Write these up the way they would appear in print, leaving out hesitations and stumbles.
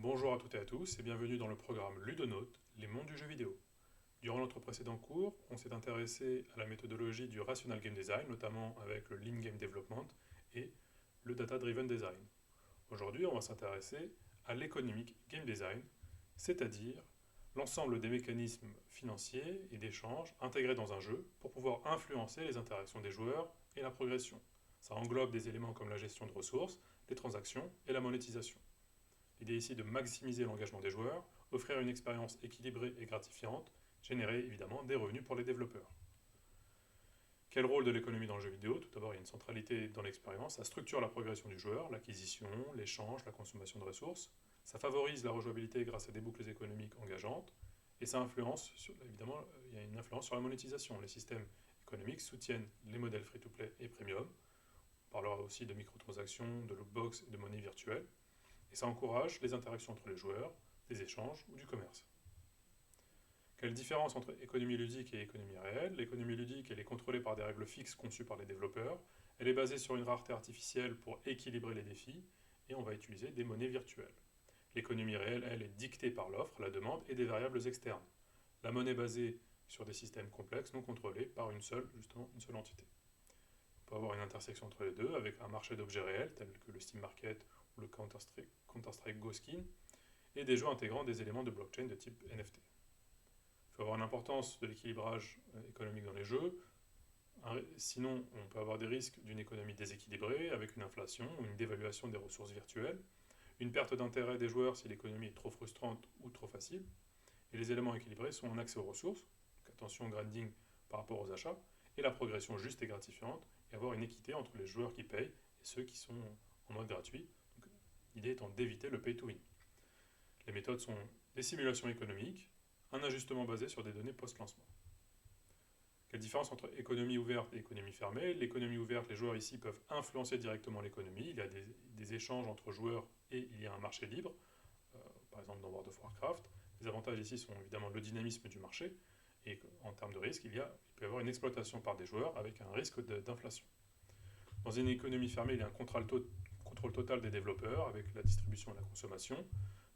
Bonjour à toutes et à tous et bienvenue dans le programme Ludonote, les mondes du jeu vidéo. Durant notre précédent cours, on s'est intéressé à la méthodologie du Rational Game Design, notamment avec le Lean Game Development et le Data Driven Design. Aujourd'hui, on va s'intéresser à l'Economic Game Design, c'est-à-dire l'ensemble des mécanismes financiers et d'échange intégrés dans un jeu pour pouvoir influencer les interactions des joueurs et la progression. Ça englobe des éléments comme la gestion de ressources, les transactions et la monétisation. L'idée ici est de maximiser l'engagement des joueurs, offrir une expérience équilibrée et gratifiante, générer évidemment des revenus pour les développeurs. Quel rôle de l'économie dans le jeu vidéo? Tout d'abord, il y a une centralité dans l'expérience. Ça structure la progression du joueur, l'acquisition, l'échange, la consommation de ressources. Ça favorise la rejouabilité grâce à des boucles économiques engageantes. Et ça influence, évidemment, il y a une influence sur la monétisation. Les systèmes économiques soutiennent les modèles free-to-play et premium. On parlera aussi de microtransactions, de lootbox et de monnaie virtuelle. Et ça encourage les interactions entre les joueurs, des échanges ou du commerce. Quelle différence entre économie ludique et économie réelle? L'économie ludique, elle est contrôlée par des règles fixes conçues par les développeurs. Elle est basée sur une rareté artificielle pour équilibrer les défis, et on va utiliser des monnaies virtuelles. L'économie réelle, elle, est dictée par l'offre, la demande et des variables externes. La monnaie basée sur des systèmes complexes non contrôlés par une seule entité. On peut avoir une intersection entre les deux avec un marché d'objets réels tel que le Steam Market ou le Counter-Strike Go Skin et des jeux intégrant des éléments de blockchain de type NFT. Il faut avoir une importance de l'équilibrage économique dans les jeux, sinon on peut avoir des risques d'une économie déséquilibrée avec une inflation ou une dévaluation des ressources virtuelles, une perte d'intérêt des joueurs si l'économie est trop frustrante ou trop facile, et les éléments équilibrés sont un accès aux ressources, donc attention au grinding par rapport aux achats, et la progression juste et gratifiante, et avoir une équité entre les joueurs qui payent et ceux qui sont en mode gratuit. Donc, l'idée étant d'éviter le pay to win. Les méthodes sont des simulations économiques, un ajustement basé sur des données post-lancement. Quelle différence entre économie ouverte et économie fermée? L'économie ouverte, les joueurs ici peuvent influencer directement l'économie. Il y a des échanges entre joueurs et il y a un marché libre, par exemple dans World of Warcraft. Les avantages ici sont évidemment le dynamisme du marché, et en termes de risque, il peut y avoir une exploitation par des joueurs avec un risque d'inflation. Dans une économie fermée, il y a un contrôle total des développeurs avec la distribution et la consommation.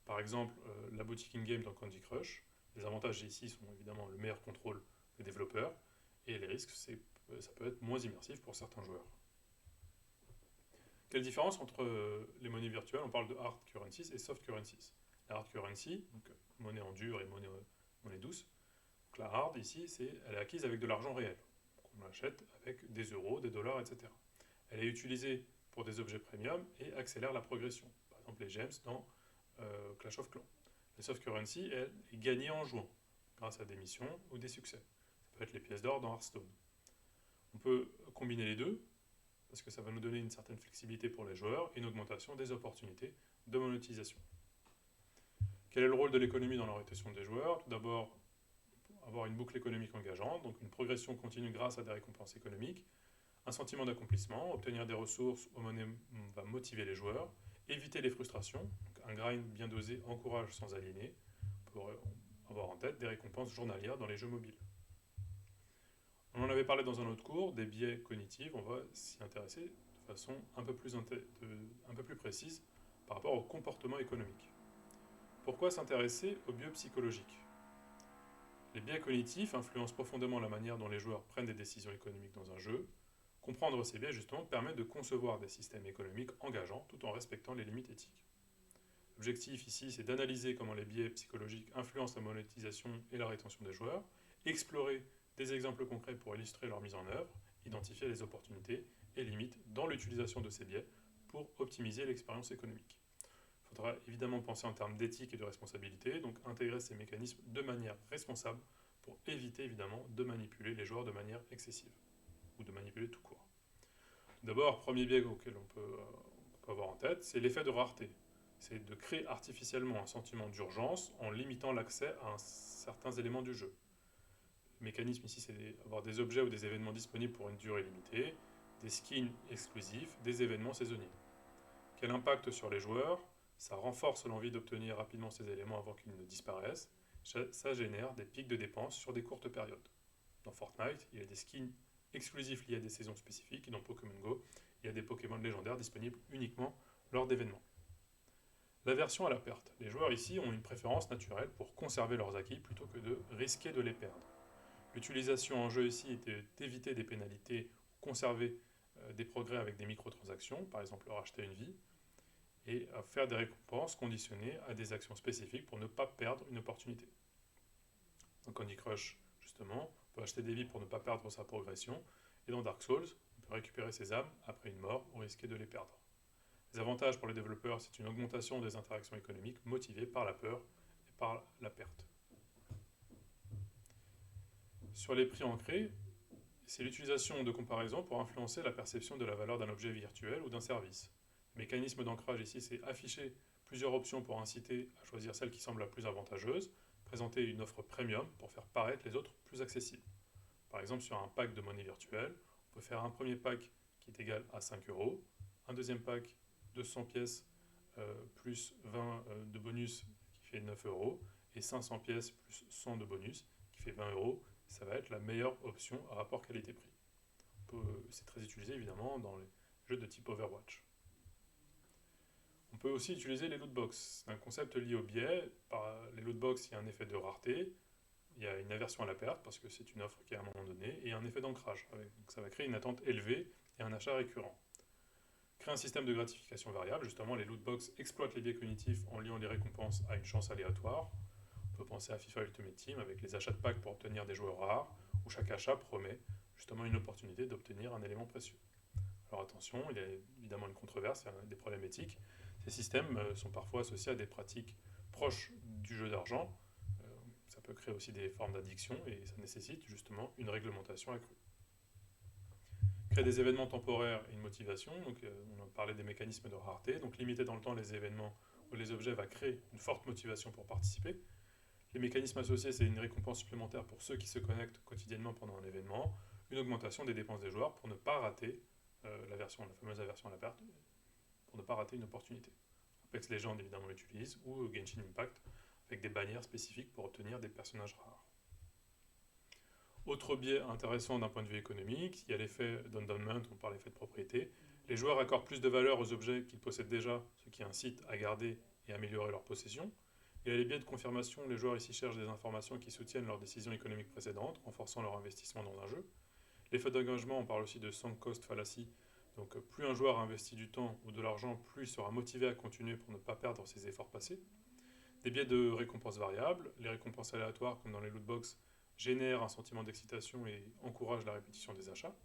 Par exemple, la boutique in-game dans Candy Crush. Les avantages ici sont évidemment le meilleur contrôle des développeurs et les risques, ça peut être moins immersif pour certains joueurs. Quelle différence entre les monnaies virtuelles? On parle de hard currencies et soft currencies. La hard currency, donc monnaie en dur et monnaie douce. Donc la hard ici, elle est acquise avec de l'argent réel. Donc on l'achète avec des euros, des dollars, etc. Elle est utilisée pour des objets premium et accélère la progression. Par exemple les gems dans Clash of Clans. Les soft currency, elle est gagnée en jouant, grâce à des missions ou des succès. Ça peut être les pièces d'or dans Hearthstone. On peut combiner les deux, parce que ça va nous donner une certaine flexibilité pour les joueurs et une augmentation des opportunités de monétisation. Quel est le rôle de l'économie dans l'orientation des joueurs? Tout d'abord, avoir une boucle économique engageante, donc une progression continue grâce à des récompenses économiques, un sentiment d'accomplissement, obtenir des ressources aux monnaies va motiver les joueurs, éviter les frustrations, donc un grind bien dosé encourage sans aliéner, pour avoir en tête des récompenses journalières dans les jeux mobiles. On en avait parlé dans un autre cours, des biais cognitifs, on va s'y intéresser de façon un peu plus précise par rapport au comportement économique. Pourquoi s'intéresser aux biais psychologiques? Les biais cognitifs influencent profondément la manière dont les joueurs prennent des décisions économiques dans un jeu. Comprendre ces biais, justement, permet de concevoir des systèmes économiques engageants tout en respectant les limites éthiques. L'objectif ici, c'est d'analyser comment les biais psychologiques influencent la monétisation et la rétention des joueurs, explorer des exemples concrets pour illustrer leur mise en œuvre, identifier les opportunités et limites dans l'utilisation de ces biais pour optimiser l'expérience économique. Il faudra évidemment penser en termes d'éthique et de responsabilité, donc intégrer ces mécanismes de manière responsable pour éviter évidemment de manipuler les joueurs de manière excessive, ou de manipuler tout court. D'abord, premier biais auquel on peut avoir en tête, c'est l'effet de rareté. C'est de créer artificiellement un sentiment d'urgence en limitant l'accès à certains éléments du jeu. Le mécanisme ici, c'est d'avoir des objets ou des événements disponibles pour une durée limitée, des skins exclusifs, des événements saisonniers. Quel impact sur les joueurs? Ça renforce l'envie d'obtenir rapidement ces éléments avant qu'ils ne disparaissent. Ça génère des pics de dépenses sur des courtes périodes. Dans Fortnite, il y a des skins exclusifs liés à des saisons spécifiques, et dans Pokémon Go, il y a des Pokémon légendaires disponibles uniquement lors d'événements. L'aversion à la perte. Les joueurs ici ont une préférence naturelle pour conserver leurs acquis plutôt que de risquer de les perdre. L'utilisation en jeu ici était d'éviter des pénalités, conserver des progrès avec des microtransactions, par exemple racheter une vie, et à faire des récompenses conditionnées à des actions spécifiques pour ne pas perdre une opportunité. Dans Candy Crush, justement, on peut acheter des vies pour ne pas perdre sa progression, et dans Dark Souls, on peut récupérer ses âmes après une mort ou risquer de les perdre. Les avantages pour les développeurs, c'est une augmentation des interactions économiques motivées par la peur et par la perte. Sur les prix ancrés, c'est l'utilisation de comparaison pour influencer la perception de la valeur d'un objet virtuel ou d'un service. Le mécanisme d'ancrage ici, c'est afficher plusieurs options pour inciter à choisir celle qui semble la plus avantageuse, présenter une offre premium pour faire paraître les autres plus accessibles. Par exemple, sur un pack de monnaie virtuelle, on peut faire un premier pack qui est égal à 5 euros, un deuxième pack de 100 pièces plus 20 de bonus qui fait 9 euros, et 500 pièces plus 100 de bonus qui fait 20 euros. Ça va être la meilleure option à rapport qualité-prix. C'est très utilisé évidemment dans les jeux de type Overwatch. On peut aussi utiliser les lootbox. C'est un concept lié au biais. Par les lootbox, il y a un effet de rareté, il y a une aversion à la perte parce que c'est une offre qui est à un moment donné, et un effet d'ancrage. Donc ça va créer une attente élevée et un achat récurrent. Créer un système de gratification variable, justement les lootbox exploitent les biais cognitifs en liant les récompenses à une chance aléatoire. On peut penser à FIFA Ultimate Team avec les achats de packs pour obtenir des joueurs rares, où chaque achat promet justement une opportunité d'obtenir un élément précieux. Alors attention, il y a évidemment une controverse, il y a des problèmes éthiques. Ces systèmes sont parfois associés à des pratiques proches du jeu d'argent. Ça peut créer aussi des formes d'addiction et ça nécessite justement une réglementation accrue. Créer des événements temporaires et une motivation, donc on a parlé des mécanismes de rareté, donc limiter dans le temps les événements ou les objets va créer une forte motivation pour participer. Les mécanismes associés, c'est une récompense supplémentaire pour ceux qui se connectent quotidiennement pendant un événement, une augmentation des dépenses des joueurs pour ne pas rater la fameuse aversion à la perte, pour ne pas rater une opportunité. Apex Legends évidemment l'utilise, ou Genshin Impact, avec des bannières spécifiques pour obtenir des personnages rares. Autre biais intéressant d'un point de vue économique, il y a l'effet d'endowment, on parle d'effet de propriété. Les joueurs accordent plus de valeur aux objets qu'ils possèdent déjà, ce qui incite à garder et améliorer leur possession. Il y a les biais de confirmation, les joueurs ici cherchent des informations qui soutiennent leurs décisions économiques précédentes, renforçant leur investissement dans un jeu. L'effet d'engagement, on parle aussi de sunk cost fallacy, donc plus un joueur investit du temps ou de l'argent, plus il sera motivé à continuer pour ne pas perdre ses efforts passés. Des biais de récompenses variables, les récompenses aléatoires comme dans les lootbox génèrent un sentiment d'excitation et encouragent la répétition des achats.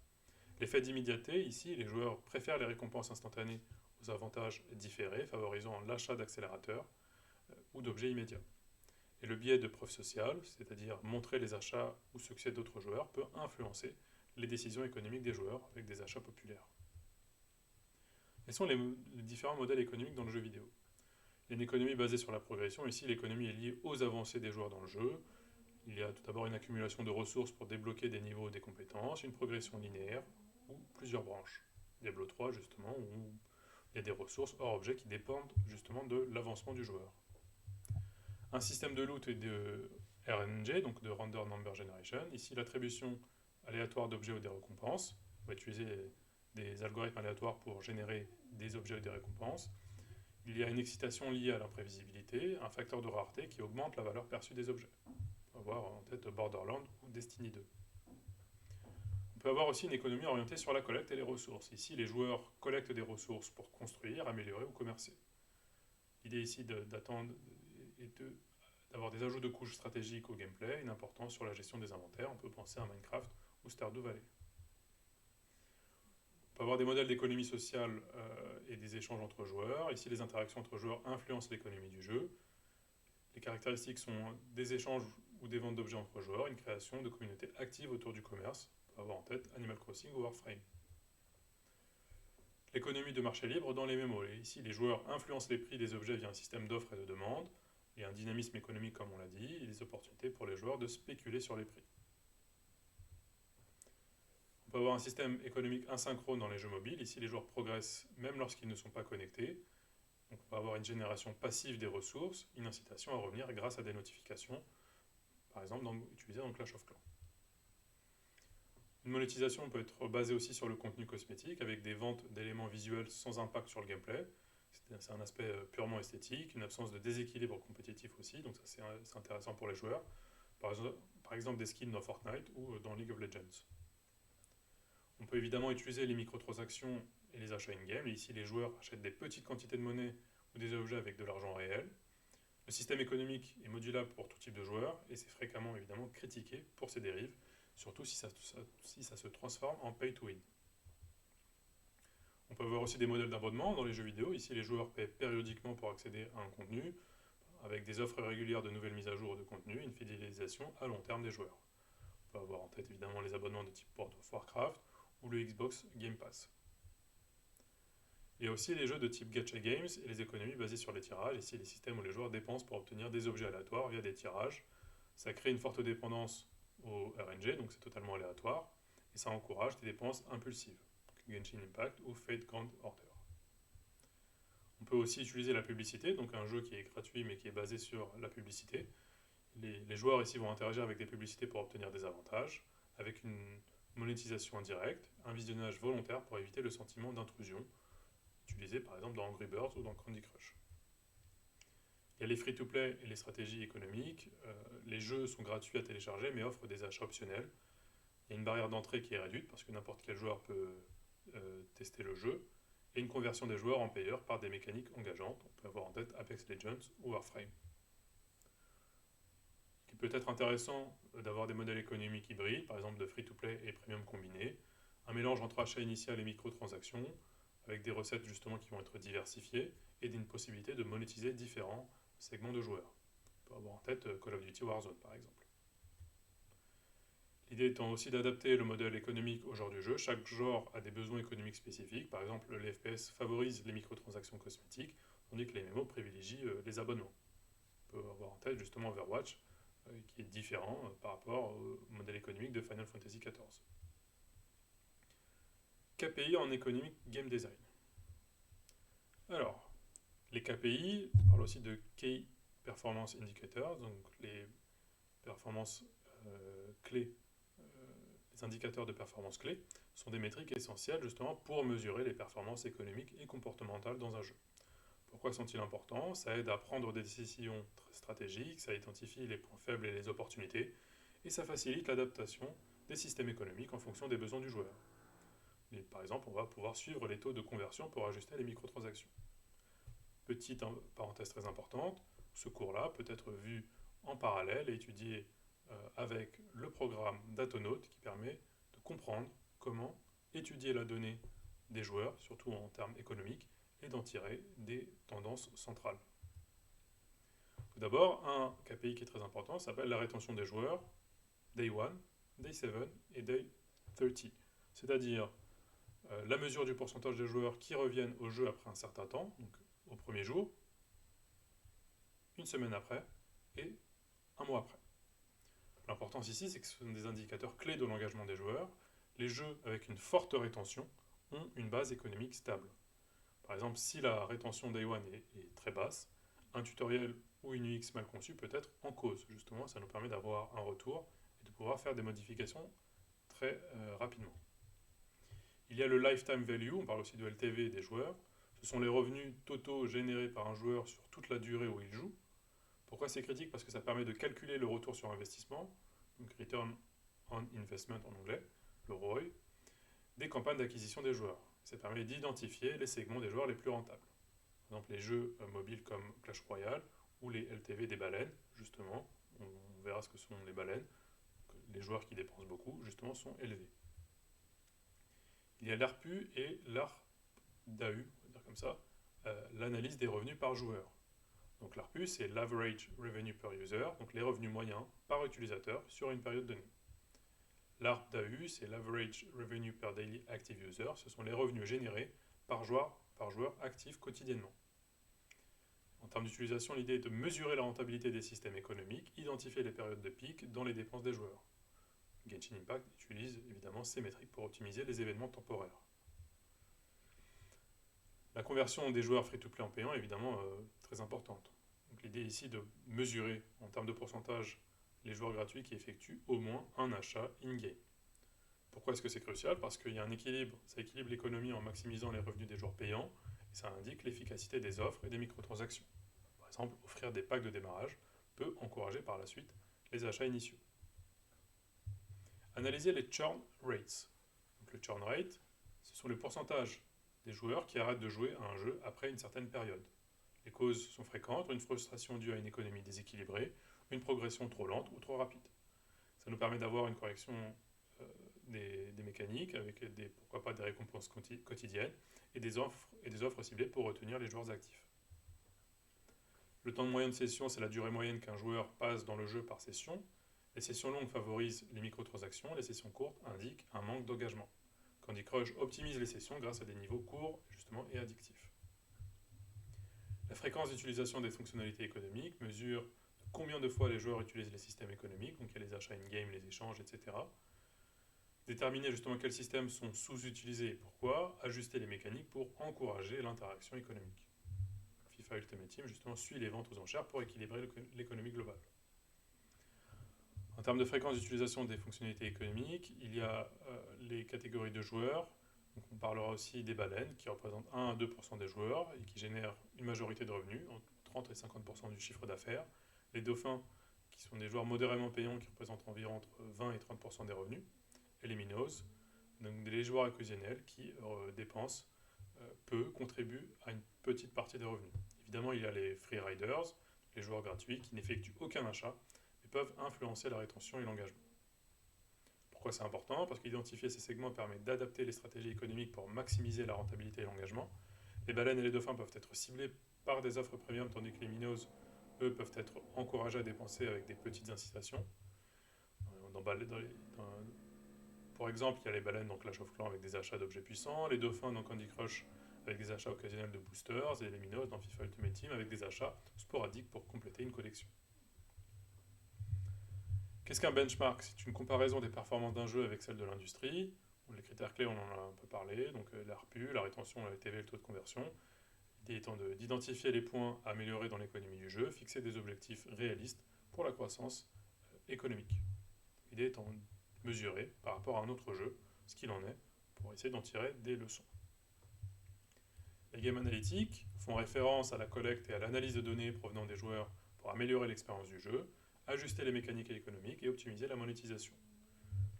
L'effet d'immédiateté, ici, les joueurs préfèrent les récompenses instantanées aux avantages différés, favorisant l'achat d'accélérateurs ou d'objets immédiats. Et le biais de preuve sociale, c'est-à-dire montrer les achats ou succès d'autres joueurs, peut influencer les décisions économiques des joueurs avec des achats populaires. Quels sont les différents modèles économiques dans le jeu vidéo? Il y a une économie basée sur la progression. Ici, l'économie est liée aux avancées des joueurs dans le jeu. Il y a tout d'abord une accumulation de ressources pour débloquer des niveaux des compétences, une progression linéaire ou plusieurs branches. Diablo 3, justement, où il y a des ressources hors objet qui dépendent justement de l'avancement du joueur. Un système de loot et de RNG, donc de Random Number Generation. Ici, l'attribution aléatoire d'objets ou des récompenses. On va utiliser des algorithmes aléatoires pour générer des objets ou des récompenses. Il y a une excitation liée à l'imprévisibilité, un facteur de rareté qui augmente la valeur perçue des objets. On peut avoir en tête Borderlands ou Destiny 2. On peut avoir aussi une économie orientée sur la collecte et les ressources. Ici, les joueurs collectent des ressources pour construire, améliorer ou commercer. L'idée ici d'attendre et d'avoir des ajouts de couches stratégiques au gameplay, une importance sur la gestion des inventaires. On peut penser à Minecraft ou Stardew Valley. On peut avoir des modèles d'économie sociale et des échanges entre joueurs. Ici, les interactions entre joueurs influencent l'économie du jeu. Les caractéristiques sont des échanges ou des ventes d'objets entre joueurs, une création de communautés actives autour du commerce. On peut avoir en tête Animal Crossing ou Warframe. L'économie de marché libre dans les MMO. Ici, les joueurs influencent les prix des objets via un système d'offres et de demandes. Il y a un dynamisme économique, comme on l'a dit, et des opportunités pour les joueurs de spéculer sur les prix. On peut avoir un système économique asynchrone dans les jeux mobiles. Ici, les joueurs progressent même lorsqu'ils ne sont pas connectés. Donc, on peut avoir une génération passive des ressources, une incitation à revenir grâce à des notifications, par exemple utilisées dans Clash of Clans. Une monétisation peut être basée aussi sur le contenu cosmétique, avec des ventes d'éléments visuels sans impact sur le gameplay. C'est un aspect purement esthétique, une absence de déséquilibre compétitif aussi, donc ça c'est intéressant pour les joueurs. Par exemple des skins dans Fortnite ou dans League of Legends. On peut évidemment utiliser les microtransactions et les achats in-game, et ici les joueurs achètent des petites quantités de monnaie ou des objets avec de l'argent réel. Le système économique est modulable pour tout type de joueurs, et c'est fréquemment évidemment critiqué pour ses dérives, surtout si ça se transforme en pay to win. On peut voir aussi des modèles d'abonnement dans les jeux vidéo. Ici, les joueurs paient périodiquement pour accéder à un contenu, avec des offres régulières de nouvelles mises à jour de contenu et une fidélisation à long terme des joueurs. On peut avoir en tête évidemment les abonnements de type World of Warcraft ou le Xbox Game Pass. Il y a aussi les jeux de type gacha games et les économies basées sur les tirages. Ici, les systèmes où les joueurs dépensent pour obtenir des objets aléatoires via des tirages. Ça crée une forte dépendance au RNG, donc c'est totalement aléatoire, et ça encourage des dépenses impulsives, Genshin Impact ou Fate Grand Order. On peut aussi utiliser la publicité, donc un jeu qui est gratuit mais qui est basé sur la publicité. Les joueurs ici vont interagir avec des publicités pour obtenir des avantages, avec une monétisation indirecte, un visionnage volontaire pour éviter le sentiment d'intrusion, utilisé par exemple dans Angry Birds ou dans Candy Crush. Il y a les free-to-play et les stratégies économiques. Les jeux sont gratuits à télécharger mais offrent des achats optionnels. Il y a une barrière d'entrée qui est réduite parce que n'importe quel joueur peut tester le jeu, et une conversion des joueurs en payeurs par des mécaniques engageantes. On peut avoir en tête Apex Legends ou Warframe. Il peut être intéressant d'avoir des modèles économiques hybrides, par exemple de free-to-play et premium combinés, un mélange entre achat initial et microtransactions, avec des recettes justement qui vont être diversifiées, et une possibilité de monétiser différents segments de joueurs. On peut avoir en tête Call of Duty Warzone par exemple. L'idée étant aussi d'adapter le modèle économique au genre du jeu. Chaque genre a des besoins économiques spécifiques. Par exemple, les FPS favorisent les microtransactions cosmétiques, tandis que les MMO privilégient les abonnements. On peut avoir en tête justement Overwatch, qui est différent par rapport au modèle économique de Final Fantasy XIV. KPI en Economic Game Design. Alors, les KPI, on parle aussi de Key Performance Indicators, donc les performances clés. Les indicateurs de performance clés sont des métriques essentielles justement pour mesurer les performances économiques et comportementales dans un jeu. Pourquoi sont-ils importants? Ça aide à prendre des décisions très stratégiques, ça identifie les points faibles et les opportunités, et ça facilite l'adaptation des systèmes économiques en fonction des besoins du joueur. Et par exemple, on va pouvoir suivre les taux de conversion pour ajuster les microtransactions. Petite parenthèse très importante, ce cours-là peut être vu en parallèle et étudié avec le programme Datonaut qui permet de comprendre comment étudier la donnée des joueurs, surtout en termes économiques, et d'en tirer des tendances centrales. Tout d'abord, un KPI qui est très important s'appelle la rétention des joueurs, Day 1, Day 7 et Day 30. C'est-à-dire la mesure du pourcentage de joueurs qui reviennent au jeu après un certain temps, donc au premier jour, une semaine après et un mois après. L'importance ici, c'est que ce sont des indicateurs clés de l'engagement des joueurs. Les jeux avec une forte rétention ont une base économique stable. Par exemple, si la rétention Day One est très basse, un tutoriel ou une UX mal conçue peut être en cause. Justement, ça nous permet d'avoir un retour et de pouvoir faire des modifications très rapidement. Il y a le lifetime value, on parle aussi de LTV des joueurs. Ce sont les revenus totaux générés par un joueur sur toute la durée où il joue. Pourquoi c'est critique? Parce que ça permet de calculer le retour sur investissement, donc Return on Investment en anglais, le ROI, des campagnes d'acquisition des joueurs. Ça permet d'identifier les segments des joueurs les plus rentables. Par exemple, les jeux mobiles comme Clash Royale ou les LTV des baleines, justement, on verra ce que sont les baleines. Les joueurs qui dépensent beaucoup, justement, sont élevés. Il y a l'ARPU et l'ARDAU, on va dire comme ça, l'analyse des revenus par joueur. Donc l'ARPU, c'est l'Average Revenue Per User, donc les revenus moyens par utilisateur sur une période donnée. L'ARDAU, c'est l'Average Revenue Per Daily Active User, ce sont les revenus générés par joueur actif quotidiennement. En termes d'utilisation, l'idée est de mesurer la rentabilité des systèmes économiques, identifier les périodes de pic dans les dépenses des joueurs. Genshin Impact utilise évidemment ces métriques pour optimiser les événements temporaires. La conversion des joueurs free-to-play en payant est évidemment très importante. Donc l'idée ici de mesurer en termes de pourcentage les joueurs gratuits qui effectuent au moins un achat in-game. Pourquoi est-ce que c'est crucial? Parce qu'il y a un équilibre, ça équilibre l'économie en maximisant les revenus des joueurs payants et ça indique l'efficacité des offres et des microtransactions. Par exemple, offrir des packs de démarrage peut encourager par la suite les achats initiaux. Analyser les churn rates. Donc, le churn rate, ce sont les pourcentages des joueurs qui arrêtent de jouer à un jeu après une certaine période. Les causes sont fréquentes, une frustration due à une économie déséquilibrée, une progression trop lente ou trop rapide. Ça nous permet d'avoir une correction des mécaniques, avec pourquoi pas des récompenses quotidiennes et des offres ciblées pour retenir les joueurs actifs. Le temps moyen de session, c'est la durée moyenne qu'un joueur passe dans le jeu par session. Les sessions longues favorisent les microtransactions, les sessions courtes indiquent un manque d'engagement. Candy Crush optimise les sessions grâce à des niveaux courts justement, et addictifs. La fréquence d'utilisation des fonctionnalités économiques mesure combien de fois les joueurs utilisent les systèmes économiques, donc il y a les achats in-game, les échanges, etc. Déterminer justement quels systèmes sont sous-utilisés et pourquoi, ajuster les mécaniques pour encourager l'interaction économique. FIFA Ultimate Team justement suit les ventes aux enchères pour équilibrer l'économie globale. En termes de fréquence d'utilisation des fonctionnalités économiques, il y a les catégories de joueurs. Donc on parlera aussi des baleines qui représentent 1 à 2% des joueurs et qui génèrent une majorité de revenus, entre 30 et 50% du chiffre d'affaires. Les dauphins qui sont des joueurs modérément payants qui représentent environ entre 20 et 30% des revenus. Et les minnows, donc des joueurs occasionnels qui dépensent peu, contribuent à une petite partie des revenus. Évidemment, il y a les free riders, les joueurs gratuits qui n'effectuent aucun achat mais peuvent influencer la rétention et l'engagement. Pourquoi c'est important? Parce qu'identifier ces segments permet d'adapter les stratégies économiques pour maximiser la rentabilité et l'engagement. Les baleines et les dauphins peuvent être ciblés par des offres premium, tandis que les minnows, eux, peuvent être encouragés à dépenser avec des petites incitations. Pour exemple, il y a les baleines dans Clash of Clans avec des achats d'objets puissants, les dauphins dans Candy Crush avec des achats occasionnels de boosters, et les minnows dans FIFA Ultimate Team avec des achats sporadiques pour compléter une collection. Qu'est-ce qu'un benchmark? C'est une comparaison des performances d'un jeu avec celles de l'industrie. Les critères clés, on en a un peu parlé, donc l'ARPU, la rétention, la LTV, le taux de conversion. L'idée étant d'identifier les points à améliorer dans l'économie du jeu, fixer des objectifs réalistes pour la croissance économique. L'idée étant de mesurer par rapport à un autre jeu ce qu'il en est pour essayer d'en tirer des leçons. Les game analytics font référence à la collecte et à l'analyse de données provenant des joueurs pour améliorer l'expérience du jeu, ajuster les mécaniques économiques et optimiser la monétisation.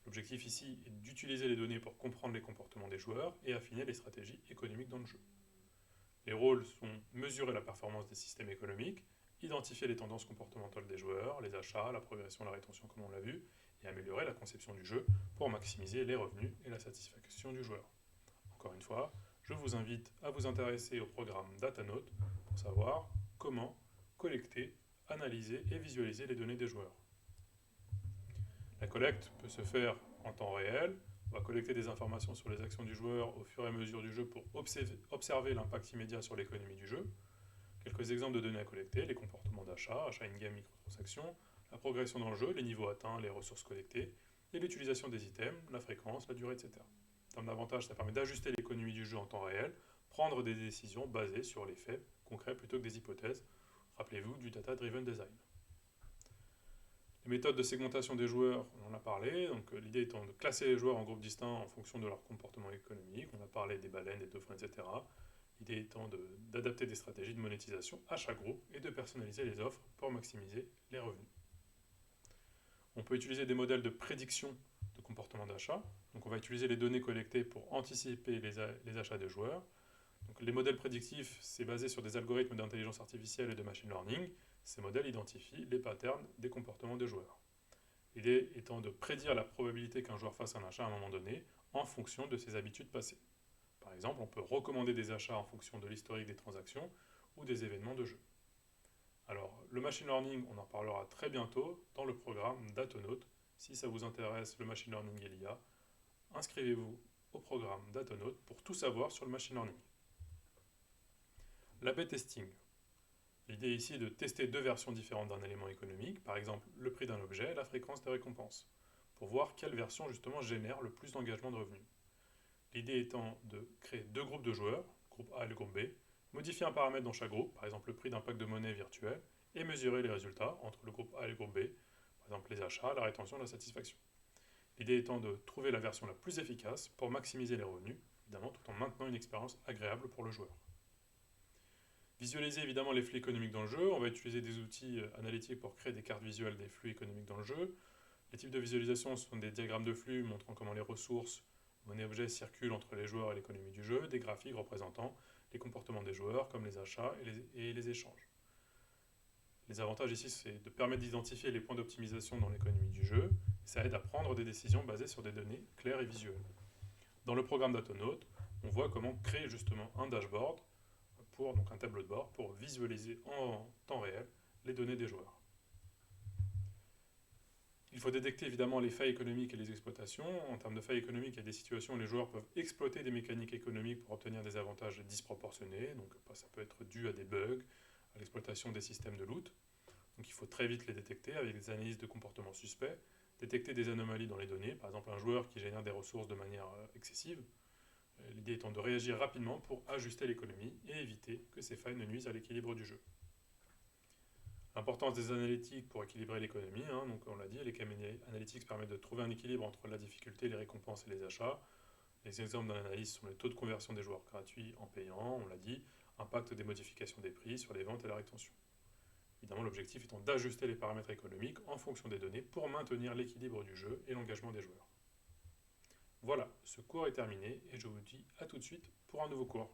L'objectif ici est d'utiliser les données pour comprendre les comportements des joueurs et affiner les stratégies économiques dans le jeu. Les rôles sont mesurer la performance des systèmes économiques, identifier les tendances comportementales des joueurs, les achats, la progression, la rétention comme on l'a vu, et améliorer la conception du jeu pour maximiser les revenus et la satisfaction du joueur. Encore une fois, je vous invite à vous intéresser au programme DataNote pour savoir comment collecter, analyser et visualiser les données des joueurs. La collecte peut se faire en temps réel. On va collecter des informations sur les actions du joueur au fur et à mesure du jeu pour observer l'impact immédiat sur l'économie du jeu. Quelques exemples de données à collecter, les comportements d'achat, achat in-game, microtransactions, la progression dans le jeu, les niveaux atteints, les ressources collectées, et l'utilisation des items, la fréquence, la durée, etc. En termes d'avantages, ça permet d'ajuster l'économie du jeu en temps réel, prendre des décisions basées sur les faits concrets plutôt que des hypothèses. Rappelez-vous du data-driven design. Les méthodes de segmentation des joueurs, on en a parlé. Donc, l'idée étant de classer les joueurs en groupes distincts en fonction de leur comportement économique. On a parlé des baleines, des dauphins, etc. L'idée étant d'adapter des stratégies de monétisation à chaque groupe et de personnaliser les offres pour maximiser les revenus. On peut utiliser des modèles de prédiction de comportement d'achat. Donc on va utiliser les données collectées pour anticiper les achats des joueurs. Donc les modèles prédictifs, c'est basé sur des algorithmes d'intelligence artificielle et de machine learning. Ces modèles identifient les patterns des comportements des joueurs. L'idée étant de prédire la probabilité qu'un joueur fasse un achat à un moment donné en fonction de ses habitudes passées. Par exemple, on peut recommander des achats en fonction de l'historique des transactions ou des événements de jeu. Alors, le machine learning, on en parlera très bientôt dans le programme DataNote. Si ça vous intéresse, le machine learning et l'IA, inscrivez-vous au programme DataNote pour tout savoir sur le machine learning. L'A/B testing. L'idée ici est de tester deux versions différentes d'un élément économique, par exemple le prix d'un objet et la fréquence des récompenses, pour voir quelle version justement génère le plus d'engagement de revenus. L'idée étant de créer deux groupes de joueurs, groupe A et le groupe B, modifier un paramètre dans chaque groupe, par exemple le prix d'un pack de monnaie virtuelle, et mesurer les résultats entre le groupe A et le groupe B, par exemple les achats, la rétention, la satisfaction. L'idée étant de trouver la version la plus efficace pour maximiser les revenus, évidemment tout en maintenant une expérience agréable pour le joueur. Visualiser évidemment les flux économiques dans le jeu. On va utiliser des outils analytiques pour créer des cartes visuelles des flux économiques dans le jeu. Les types de visualisation sont des diagrammes de flux montrant comment les ressources, monnaie, objets circulent entre les joueurs et l'économie du jeu, des graphiques représentant les comportements des joueurs comme les achats et les échanges. Les avantages ici, c'est de permettre d'identifier les points d'optimisation dans l'économie du jeu, et ça aide à prendre des décisions basées sur des données claires et visuelles. Dans le programme d'Atonaut, on voit comment créer justement un dashboard, donc un tableau de bord, pour visualiser en temps réel les données des joueurs. Il faut détecter évidemment les failles économiques et les exploitations. En termes de failles économiques, il y a des situations où les joueurs peuvent exploiter des mécaniques économiques pour obtenir des avantages disproportionnés. Donc ça peut être dû à des bugs, à l'exploitation des systèmes de loot. Donc il faut très vite les détecter avec des analyses de comportement suspect, détecter des anomalies dans les données, par exemple un joueur qui génère des ressources de manière excessive. L'idée étant de réagir rapidement pour ajuster l'économie et éviter que ces failles ne nuisent à l'équilibre du jeu. L'importance des analytiques pour équilibrer l'économie, donc on l'a dit, les analytics permettent de trouver un équilibre entre la difficulté, les récompenses et les achats. Les exemples dans l'analyse sont les taux de conversion des joueurs gratuits en payant, on l'a dit, impact des modifications des prix sur les ventes et la rétention. Évidemment, l'objectif étant d'ajuster les paramètres économiques en fonction des données pour maintenir l'équilibre du jeu et l'engagement des joueurs. Voilà, ce cours est terminé et je vous dis à tout de suite pour un nouveau cours.